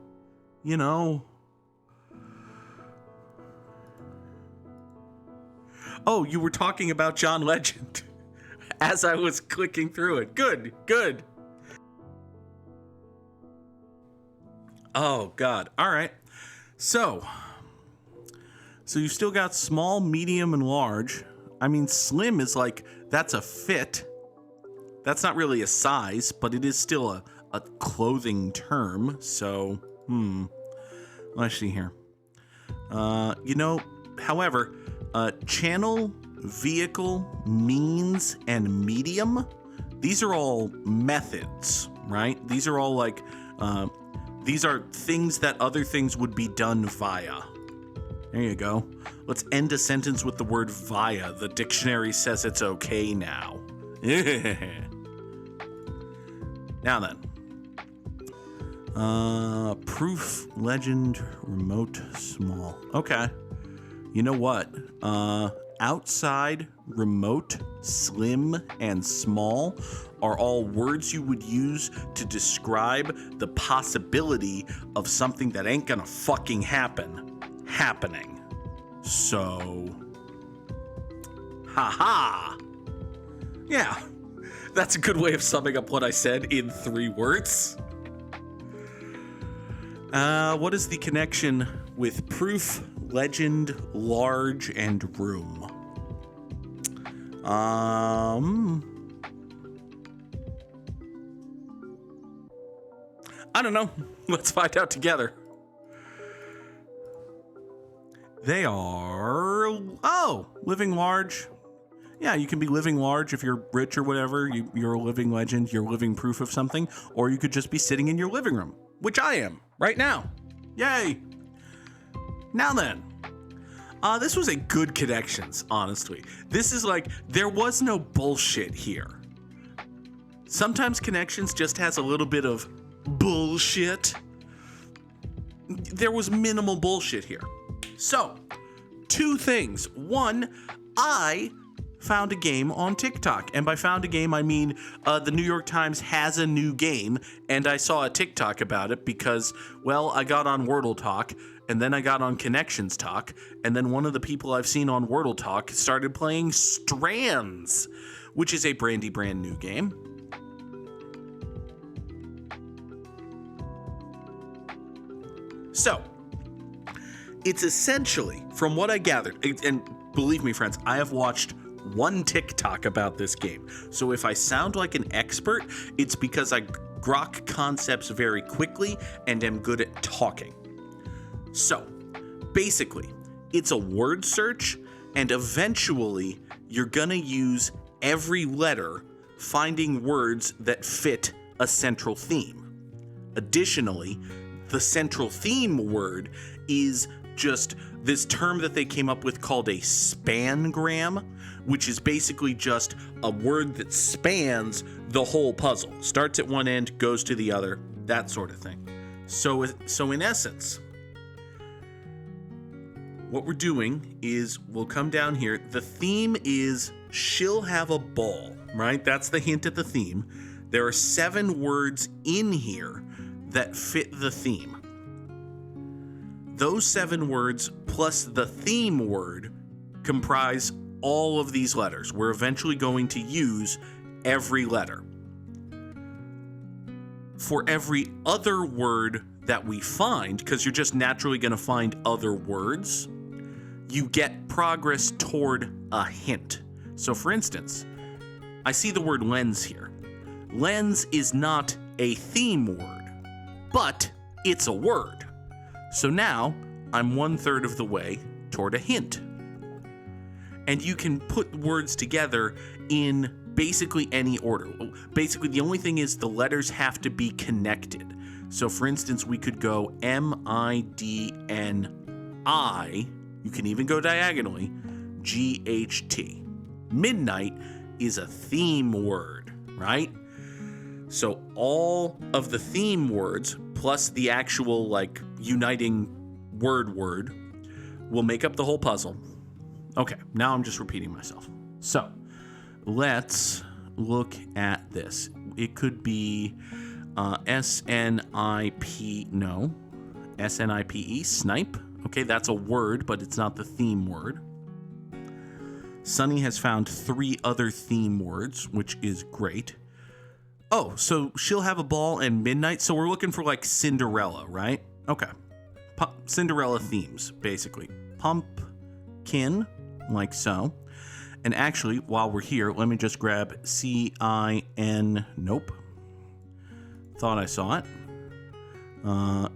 Oh, you were talking about John Legend as I was clicking through it. Good. Oh, God. All right. So you've still got small, medium, and large. I mean, slim is like, that's a fit. That's not really a size, but it is still a clothing term. So, let's see here. However, channel, vehicle, means, and medium, these are all methods, right? These are all like, these are things that other things would be done via. There you go. Let's end a sentence with the word via. The dictionary says it's okay now. Now then. Proof, legend, remote, small. Okay. You know what? Outside, remote, slim, and small are all words you would use to describe the possibility of something that ain't gonna fucking happening. So, haha. Yeah, that's a good way of summing up what I said in 3 words. What is the connection with proof, legend, large, and room? I don't know. Let's find out together. They are, living large. Yeah, you can be living large if you're rich or whatever. You're a living legend. You're living proof of something. Or you could just be sitting in your living room, which I am right now. Yay. Now then. This was a good connections, honestly. This is like, there was no bullshit here. Sometimes connections just has a little bit of bullshit. There was minimal bullshit here. So, 2 things. 1, I found a game on TikTok. And by found a game, I mean the New York Times has a new game, and I saw a TikTok about it because, well, I got on Wordle Talk, and then I got on Connections Talk, and then one of the people I've seen on Wordle Talk started playing Strands, which is a brand new game. So, it's essentially, from what I gathered, and believe me, friends, I have watched 1 TikTok about this game. So if I sound like an expert, it's because I grok concepts very quickly and am good at talking. So, basically, it's a word search, and eventually you're gonna use every letter finding words that fit a central theme. Additionally, the central theme word is just this term that they came up with called a spangram, which is basically just a word that spans the whole puzzle. Starts at one end, goes to the other, that sort of thing. So in essence, what we're doing is we'll come down here. The theme is she'll have a ball, right? That's the hint at the theme. There are 7 words in here that fit the theme. Those 7 words plus the theme word comprise all of these letters. We're eventually going to use every letter. For every other word that we find, because you're just naturally going to find other words, you get progress toward a hint. So for instance, I see the word lens here. Lens is not a theme word, but it's a word. So now I'm 1/3 of the way toward a hint. And you can put words together in basically any order. Basically, the only thing is the letters have to be connected. So for instance, we could go MIDNI. You can even go diagonally, GHT. Midnight is a theme word, right? So all of the theme words plus the actual like uniting word will make up the whole puzzle. Okay, now I'm just repeating myself. So let's look at this. It could be SNIPE, snipe. Okay, that's a word, but it's not the theme word. Sunny has found 3 other theme words, which is great. Oh, so she'll have a ball and midnight. So we're looking for like Cinderella, right? Okay. Cinderella themes, basically. Pumpkin, like so. And actually, while we're here, let me just grab CIN. Nope. Thought I saw it.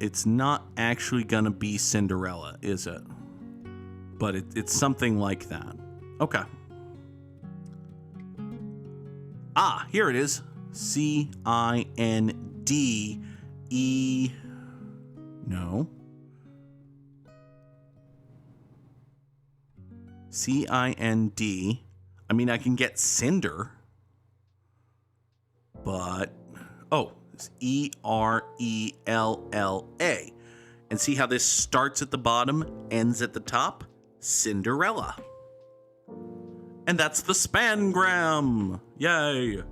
It's not actually gonna be Cinderella, is it? But it's something like that. Okay. Ah, here it is. CINDE. No. CIND. I mean, I can get cinder. But, oh, it's ERELLA. And see how this starts at the bottom, ends at the top? Cinderella. And that's the spangram. Yay.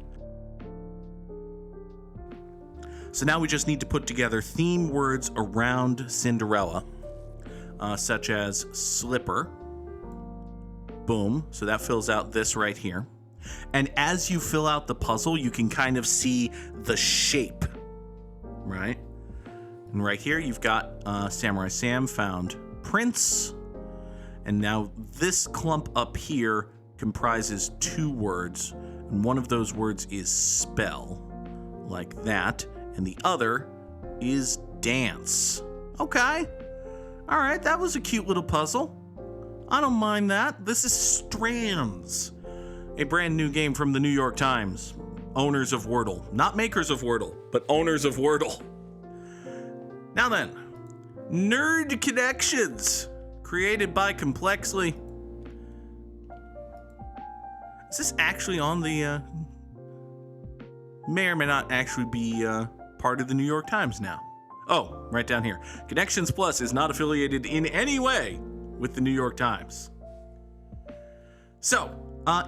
So now we just need to put together theme words around Cinderella, such as slipper. Boom. So that fills out this right here. And as you fill out the puzzle, you can kind of see the shape, right? And right here, you've got Samurai Sam found Prince. And now this clump up here comprises 2 words. And one of those words is spell, like that. And the other is dance. Okay. All right, that was a cute little puzzle. I don't mind that. This is Strands, a brand new game from the New York Times. Owners of Wordle. Not makers of Wordle, but owners of Wordle. Now then, Nerd Connections, created by Complexly. Is this actually on the, may or may not actually be part of the New York Times now? Oh, right down here. Connections Plus is not affiliated in any way with the New York Times. So,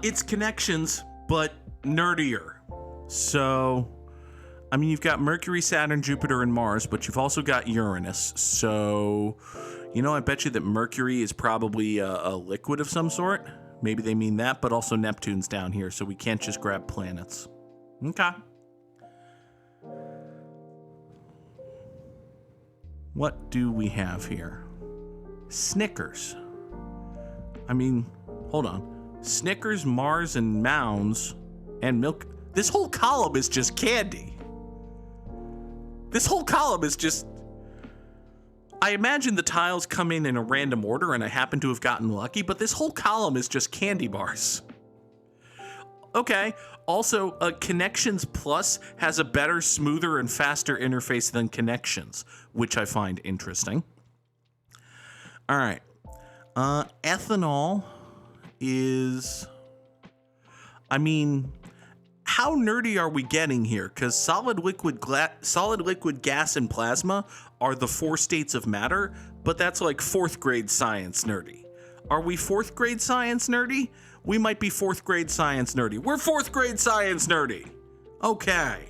it's Connections, but nerdier. So, I mean, you've got Mercury, Saturn, Jupiter, and Mars, but you've also got Uranus. So, you know, I bet you that Mercury is probably a liquid of some sort. Maybe they mean that, but also Neptune's down here, so we can't just grab planets. Okay. What do we have here? Snickers. I mean, hold on. Snickers, Mars, and Mounds, and milk. This whole column is just candy. This whole column is just... I imagine the tiles come in a random order and I happen to have gotten lucky, but this whole column is just candy bars. Okay, also, Connections Plus has a better, smoother, and faster interface than Connections, which I find interesting. All right. Ethanol is... I mean, how nerdy are we getting here? Because solid, liquid, gas, and plasma are the 4 states of matter, but that's like 4th grade science nerdy. Are we 4th grade science nerdy? We might be 4th grade science nerdy. We're 4th grade science nerdy. Okay.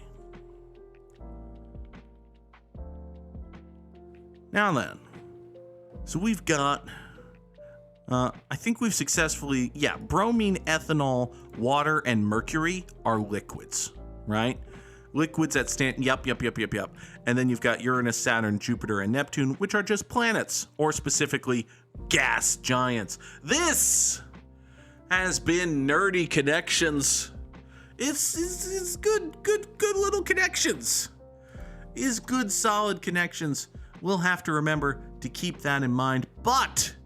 Now then. So we've got, I think we've successfully, bromine, ethanol, water, and mercury are liquids, right? Liquids that stand, yep. And then you've got Uranus, Saturn, Jupiter, and Neptune, which are just planets, or specifically gas giants. This has been Nerdy Connections. It's good little connections. Is good solid connections. We'll have to remember to keep that in mind. But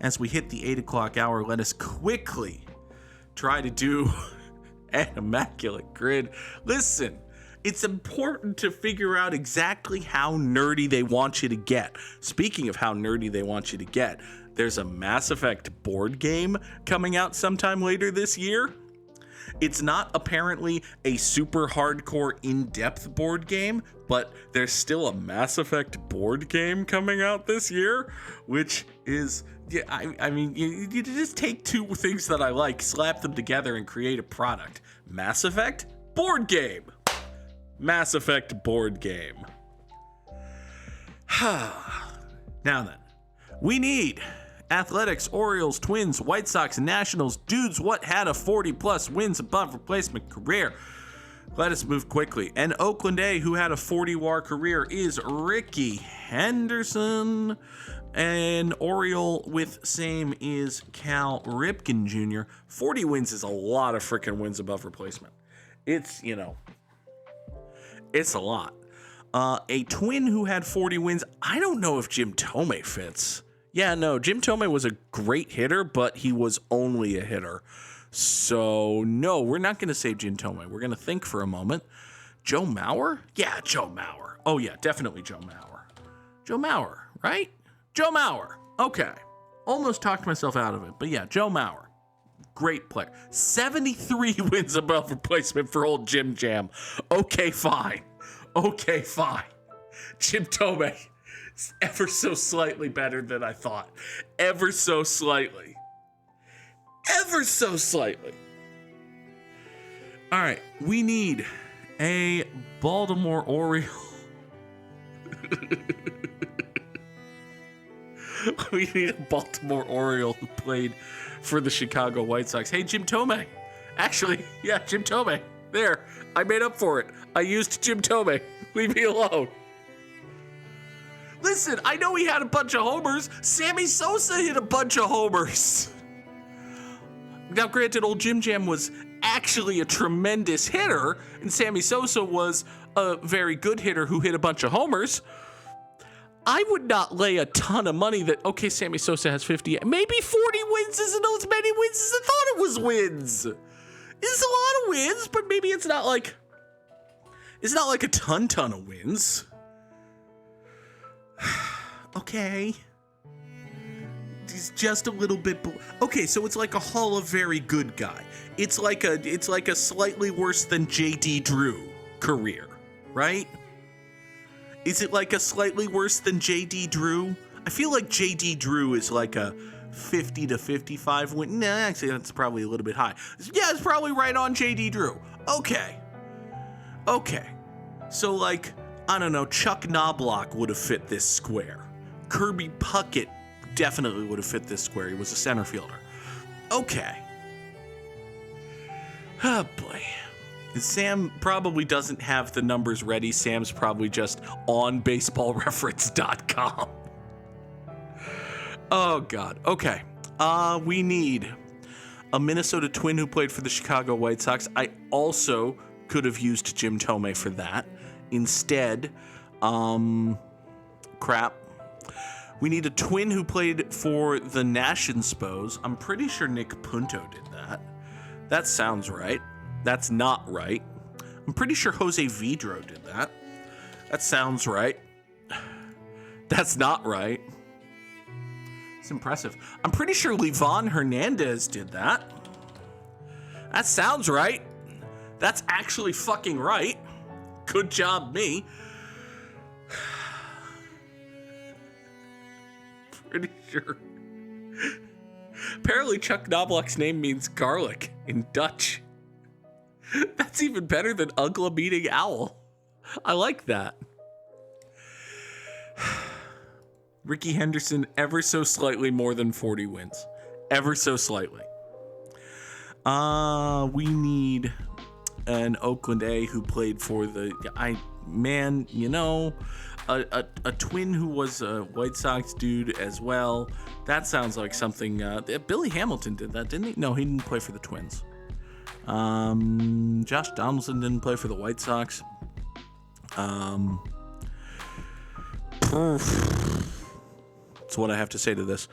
as we hit the 8 o'clock hour, let us quickly try to do an Immaculate Grid. Listen, it's important to figure out exactly how nerdy they want you to get. Speaking of how nerdy they want you to get, there's a Mass Effect board game coming out sometime later this year. It's not apparently a super hardcore in-depth board game, but there's still a Mass Effect board game coming out this year, which is, I mean, you just take two things that I like, slap them together, and create a product. Mass Effect board game. Mass Effect board game. Now then, we need Athletics, Orioles, Twins, White Sox, Nationals, dudes what had a 40-plus wins above replacement career. Let us move quickly. And Oakland A, who had a 40 WAR career, is Ricky Henderson. And Oriole with same is Cal Ripken Jr. 40 wins is a lot of freaking wins above replacement. It's, it's a lot. A twin who had 40 wins. I don't know if Jim Tomei fits. Yeah, no, Jim Tomei was a great hitter, but he was only a hitter. So, no, we're not going to say Jim Tomei. We're going to think for a moment. Joe Mauer? Yeah, Joe Mauer. Oh, yeah, definitely Joe Mauer. Joe Mauer, right? Joe Mauer. Okay. Almost talked myself out of it, but yeah, Joe Mauer. Great player. 73 wins above replacement for old Jim Jam. Okay, fine. Jim Tomei. It's ever so slightly better than I thought. Ever so slightly. All right, we need a Baltimore Oriole. We need a Baltimore Oriole who played for the Chicago White Sox. Hey, Jim Tomei. Actually, yeah, Jim Tomei. There, I made up for it. I used Jim Tomei. Leave me alone. Listen, I know he had a bunch of homers. Sammy Sosa hit a bunch of homers. Now, granted, old Jim Jam was actually a tremendous hitter, and Sammy Sosa was a very good hitter who hit a bunch of homers. I would not lay a ton of money that, okay, Sammy Sosa has 50, maybe 40 wins isn't as many wins as I thought it was wins. It's a lot of wins, but maybe it's not like a ton of wins. Okay. He's just a little bit okay, so it's like a Hall of Very Good guy. It's like a slightly worse than JD Drew career, right? Is it like a slightly worse than JD Drew? I feel like JD Drew is like a 50 to 55 win. Nah, actually that's probably a little bit high. Yeah, it's probably right on JD Drew. Okay. So like, I don't know, Chuck Knobloch would have fit this square. Kirby Puckett definitely would have fit this square. He was a center fielder. Okay. Oh boy. Sam probably doesn't have the numbers ready. Sam's probably just on baseballreference.com. Oh God. Okay. We need a Minnesota Twin who played for the Chicago White Sox. I also could have used Jim Tomei for that. Instead, we need a twin who played for the Nationspos. I'm pretty sure Nick Punto did that. That sounds right. That's not right. I'm pretty sure Jose Vidro did that. That sounds right. That's not right. It's impressive. I'm pretty sure Livan Hernandez did that. That sounds right. That's actually fucking right. Good job, me. Pretty sure. Apparently Chuck Knobloch's name means garlic in Dutch. That's even better than Ugla meeting Owl. I like that. Ricky Henderson, ever so slightly more than 40 wins. Ever so slightly. We need an Oakland A who played for the... a twin who was a White Sox dude as well. That sounds like something... Billy Hamilton did that, didn't he? No, he didn't play for the Twins. Josh Donaldson didn't play for the White Sox. That's what I have to say to this.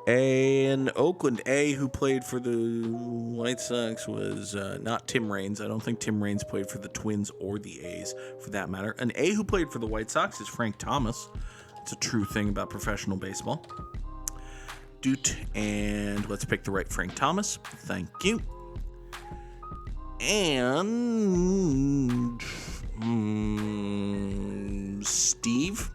An Oakland A who played for the White Sox was not Tim Raines. I don't think Tim Raines played for the Twins or the A's, for that matter. An A who played for the White Sox is Frank Thomas. It's a true thing about professional baseball. And let's pick the right Frank Thomas. Thank you. And Steve.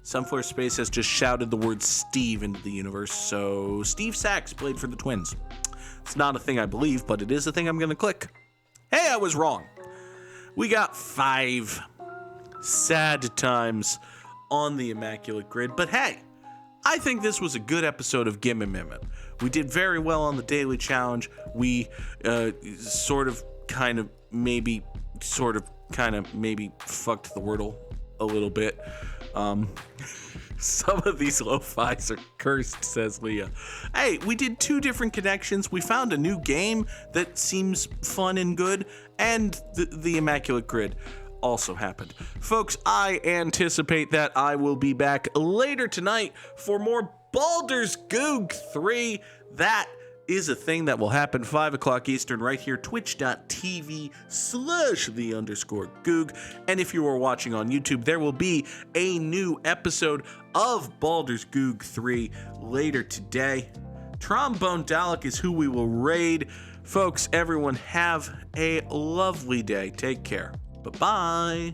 Sunflower Space has just shouted the word Steve into the universe, so Steve Sachs played for the Twins. It's not a thing I believe, but it is a thing I'm going to click. Hey, I was wrong. We got 5 sad times on the Immaculate Grid, but hey, I think this was a good episode of Gimme Mimit. We did very well on the daily challenge. We maybe fucked the Wordle a little bit. Some of these lo-fis are cursed, says Leah. Hey, we did 2 different connections. We found a new game that seems fun and good, and the Immaculate Grid also happened. Folks, I anticipate that I will be back later tonight for more Baldur's Goog 3. That is a thing that will happen 5 o'clock Eastern right here, twitch.tv/the_Goog. And if you are watching on YouTube, there will be a new episode of Baldur's Goog 3 later today. Trombone Dalek is who we will raid. Folks, everyone have a lovely day. Take care. Bye-bye.